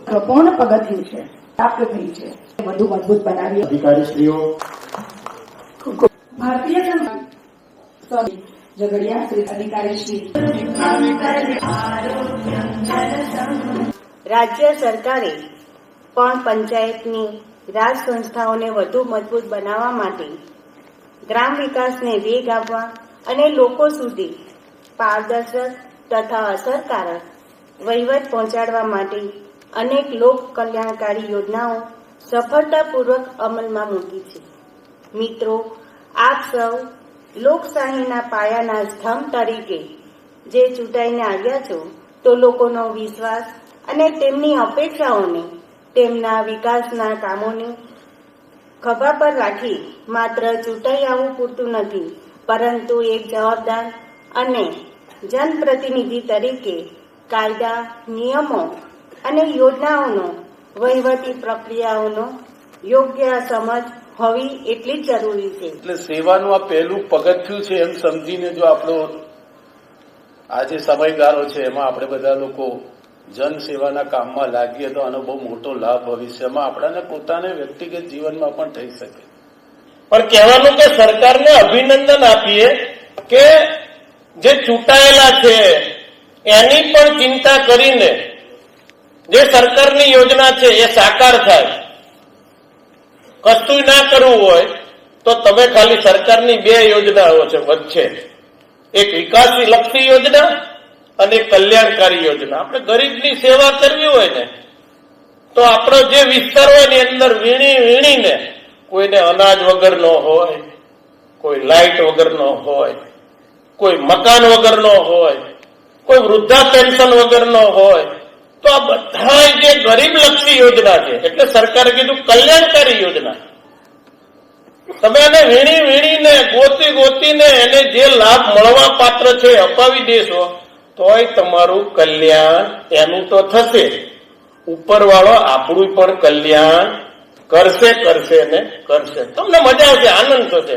પૂર્ણ પગથિયું છે, પ્રાપ્ત થઈ છે, વધુ મજબૂત બનાવી અધિકારીશ્રીઓ, ભારતીય ઝઘડિયા શ્રી અધિકારીશ્રી. રાજ્ય સરકારે પણ પંચાયતની રાજ સંસ્થાઓને વધુ મજબૂત બનાવવા માટે ગ્રામ વિકાસને વેગ આપવા અને લોકો સુધી પારદર્શક તથા અસરકારક વહીવટ પહોંચાડવા માટે અનેક લોક કલ્યાણકારી યોજનાઓ સફળતાપૂર્વક અમલમાં મૂકી છે. મિત્રો, આપ સૌ લોકશાહીના પાયાના સ્તંભ તરીકે જે ચૂંટાઈને આવ્યા છો, તો લોકોનો વિશ્વાસ અને તેમની અપેક્ષાઓને તેમના વિકાસના કામોને ખભા પર રાખી માત્ર ચૂંટાઈ આવવું પૂરતું નથી, પરંતુ એક જવાબદાર અને જનપ્રતિનિધિ તરીકે કાયદા, નિયમો અને યોજનાઓનો વહીવટી પ્રક્રિયાઓનો યોગ્ય સમજ હોવી એટલી જ જરૂરી છે. એટલે સેવાનું આ પહેલું પગથિયું છે એમ સમજીને જો આપણો આ જે સમયગાળો છે એમાં આપણે બધા લોકો જન સેવાના કામમાં લાગીએ તો આનો બહુ મોટો લાભ ભવિષ્યમાં આપણાને પોતાને વ્યક્તિગત જીવનમાં પણ થઈ શકે. પણ કહેવાનું કે સરકારને અભિનંદન આપીએ કે જે ચૂંટાયેલા છે એની પણ ચિંતા કરીને જે સરકારની યોજના છે એ સાકાર થાય. કશું ના કરવું હોય તો તમે ખાલી સરકારની બે યોજનાઓ છે વચ્ચે, એક વિકાસલક્ષી યોજના અને કલ્યાણકારી યોજના. આપણે ગરીબની સેવા કરવી હોય ને તો આપણો જે વિસ્તાર હોય એની અંદર વીણીને કોઈને અનાજ વગરનો હોય, કોઈ લાઇટ વગરનો હોય, કોઈ મકાન વગરનો હોય, કોઈ વૃદ્ધા પેન્શન વગરનો હોય, તો આ બધા જે ગરીબલક્ષી યોજના છે એટલે સરકારે કીધું કલ્યાણકારી યોજના. તમે એને વીણીને ગોતીને એને જે લાભ મળવા પાત્ર છે અપાવી દેશો તોય તમારું કલ્યાણ એનું તો થશે, ઉપરવાળો આપણું પણ કલ્યાણ કરશે ને કરશે. તમને મજા આવશે, આનંદ થશે.